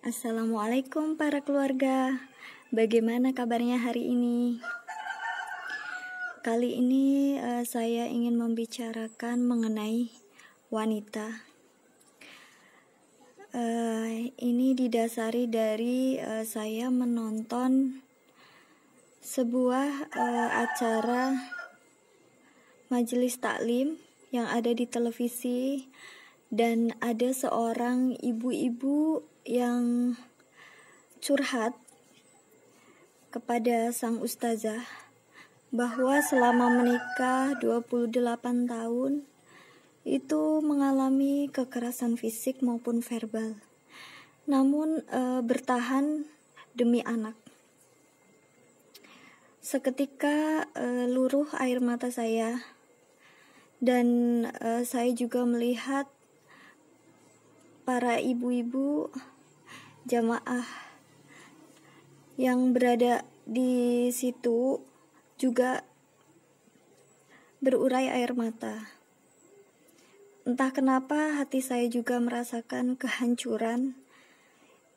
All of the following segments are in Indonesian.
Assalamualaikum para keluarga. Bagaimana kabarnya hari ini? Kali ini saya ingin membicarakan mengenai wanita. Ini didasari dari saya menonton sebuah acara majelis taklim yang ada di televisi, dan ada seorang ibu-ibu yang curhat kepada sang ustazah bahwa selama menikah 28 tahun itu mengalami kekerasan fisik maupun verbal, namun bertahan demi anak. Seketika luruh air mata saya, dan saya juga melihat para ibu-ibu jamaah yang berada di situ juga berurai air mata. Entah kenapa hati saya juga merasakan kehancuran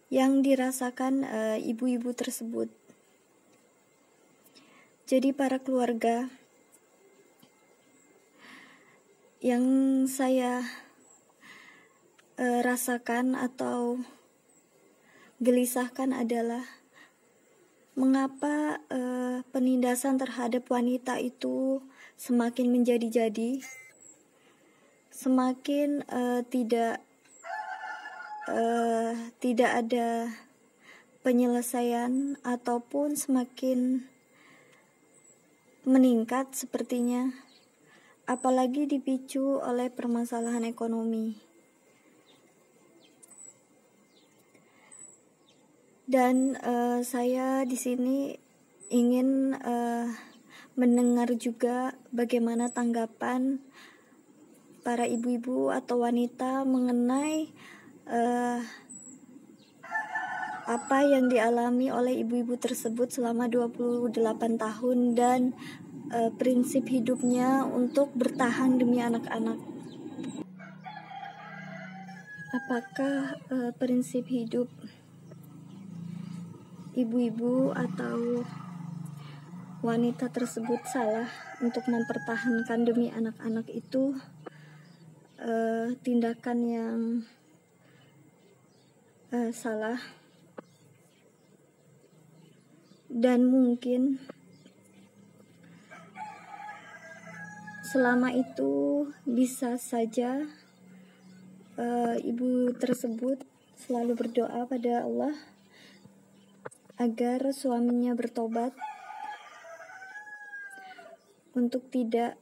yang dirasakan ibu-ibu tersebut. Jadi para keluarga, yang saya rasakan atau gelisahkan adalah mengapa penindasan terhadap wanita itu semakin menjadi-jadi, semakin tidak ada penyelesaian ataupun semakin meningkat sepertinya, apalagi dipicu oleh permasalahan ekonomi. Dan saya di sini ingin mendengar juga bagaimana tanggapan para ibu-ibu atau wanita mengenai apa yang dialami oleh ibu-ibu tersebut selama 28 tahun dan prinsip hidupnya untuk bertahan demi anak-anak. Apakah prinsip hidup ibu-ibu atau wanita tersebut salah untuk mempertahankan demi anak-anak itu tindakan yang salah, dan mungkin selama itu bisa saja ibu tersebut selalu berdoa pada Allah agar suaminya bertobat untuk tidak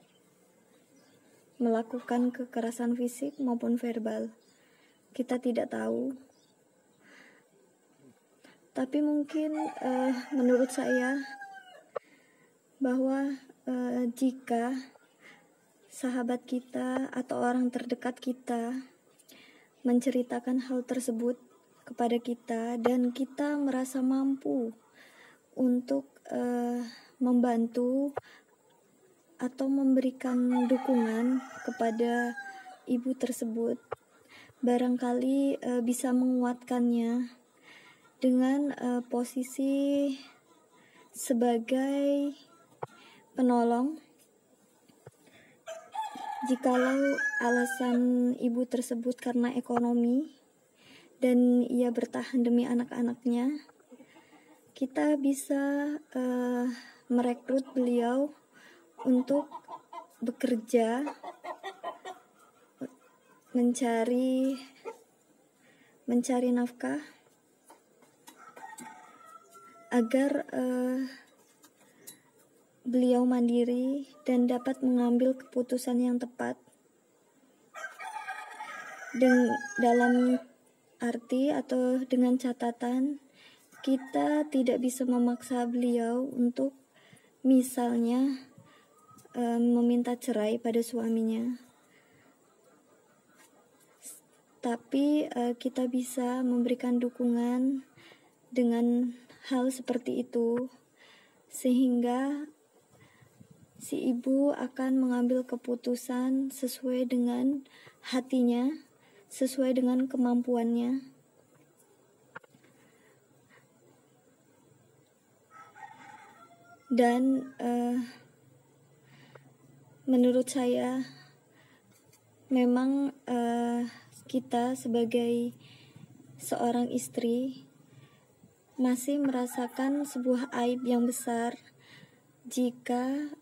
melakukan kekerasan fisik maupun verbal. Kita tidak tahu, tapi mungkin menurut saya bahwa jika sahabat kita atau orang terdekat kita menceritakan hal tersebut kepada kita dan kita merasa mampu untuk membantu atau memberikan dukungan kepada ibu tersebut, barangkali bisa menguatkannya dengan posisi sebagai penolong. Jikalau alasan ibu tersebut karena ekonomi dan ia bertahan demi anak-anaknya, kita bisa merekrut beliau untuk bekerja mencari nafkah agar beliau mandiri dan dapat mengambil keputusan yang tepat, dalam arti atau dengan catatan kita tidak bisa memaksa beliau untuk misalnya meminta cerai pada suaminya, tapi kita bisa memberikan dukungan dengan hal seperti itu, sehingga si ibu akan mengambil keputusan sesuai dengan hatinya, sesuai dengan kemampuannya. Dan menurut saya memang kita sebagai seorang istri masih merasakan sebuah aib yang besar jika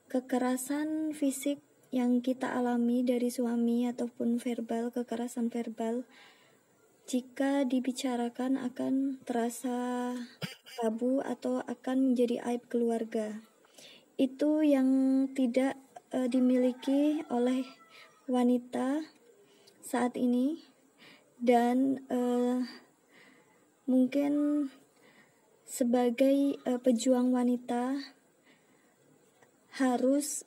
kekerasan fisik yang kita alami dari suami ataupun kekerasan verbal, jika dibicarakan akan terasa tabu atau akan menjadi aib keluarga. Itu yang tidak dimiliki oleh wanita saat ini, dan mungkin sebagai pejuang wanita harus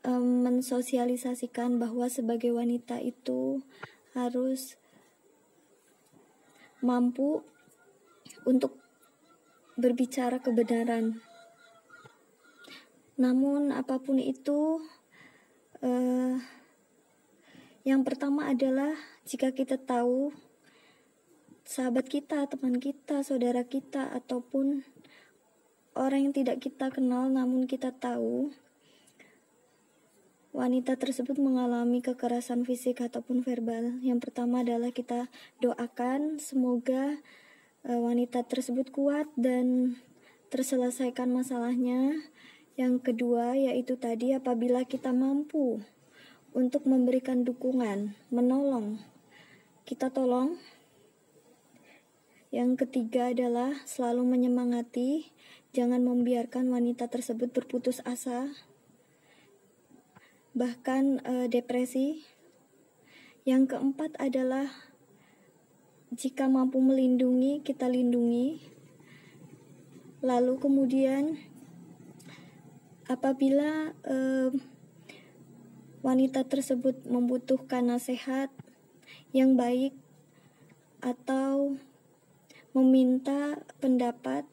mensosialisasikan bahwa sebagai wanita itu harus mampu untuk berbicara kebenaran. Namun apapun itu, yang pertama adalah jika kita tahu sahabat kita, teman kita, saudara kita, ataupun orang yang tidak kita kenal namun kita tahu wanita tersebut mengalami kekerasan fisik ataupun verbal, yang pertama adalah kita doakan semoga wanita tersebut kuat dan terselesaikan masalahnya. Yang kedua yaitu tadi, apabila kita mampu untuk memberikan dukungan, menolong, kita tolong. Yang ketiga adalah selalu menyemangati, jangan membiarkan wanita tersebut berputus asa, bahkan depresi. Yang keempat adalah jika mampu melindungi, kita lindungi. Lalu kemudian apabila wanita tersebut membutuhkan nasihat yang baik atau meminta pendapat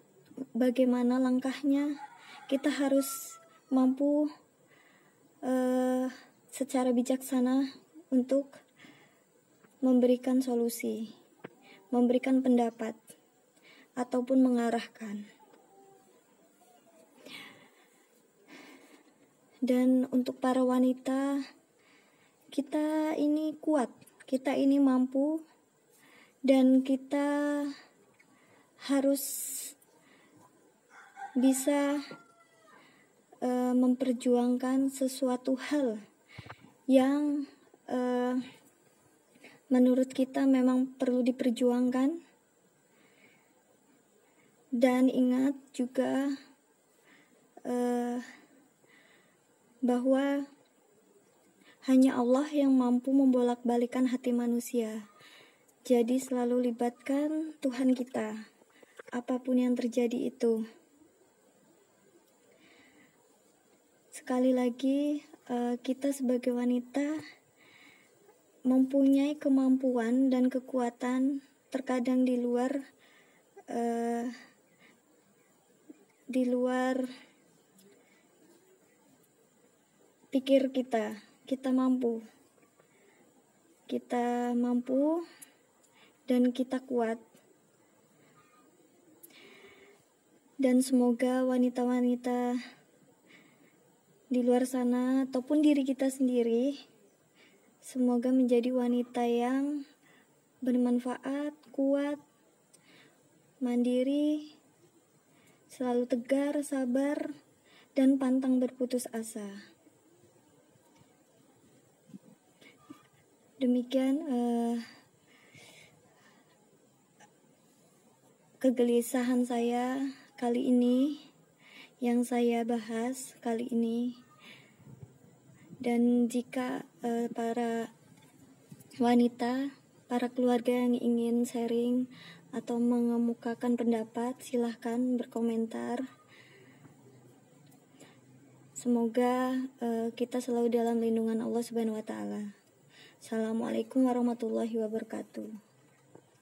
bagaimana langkahnya, kita harus mampu secara bijaksana untuk memberikan solusi, memberikan pendapat, ataupun mengarahkan. Dan untuk para wanita, kita ini kuat, kita ini mampu, dan kita harus bisa memperjuangkan sesuatu hal yang menurut kita memang perlu diperjuangkan. Dan ingat juga bahwa hanya Allah yang mampu membolak-balikan hati manusia. Jadi selalu libatkan Tuhan kita, apapun yang terjadi itu. Sekali lagi, kita sebagai wanita mempunyai kemampuan dan kekuatan terkadang di luar pikir kita. Kita mampu dan kita kuat. Dan semoga wanita-wanita di luar sana ataupun diri kita sendiri, semoga menjadi wanita yang bermanfaat, kuat, mandiri, selalu tegar, sabar, dan pantang berputus asa. Demikian kegelisahan saya kali ini, yang saya bahas kali ini. Dan jika para wanita, para keluarga yang ingin sharing atau mengemukakan pendapat, silahkan berkomentar. Semoga kita selalu dalam lindungan Allah Subhanahu wa Ta'ala. Assalamualaikum warahmatullahi wabarakatuh.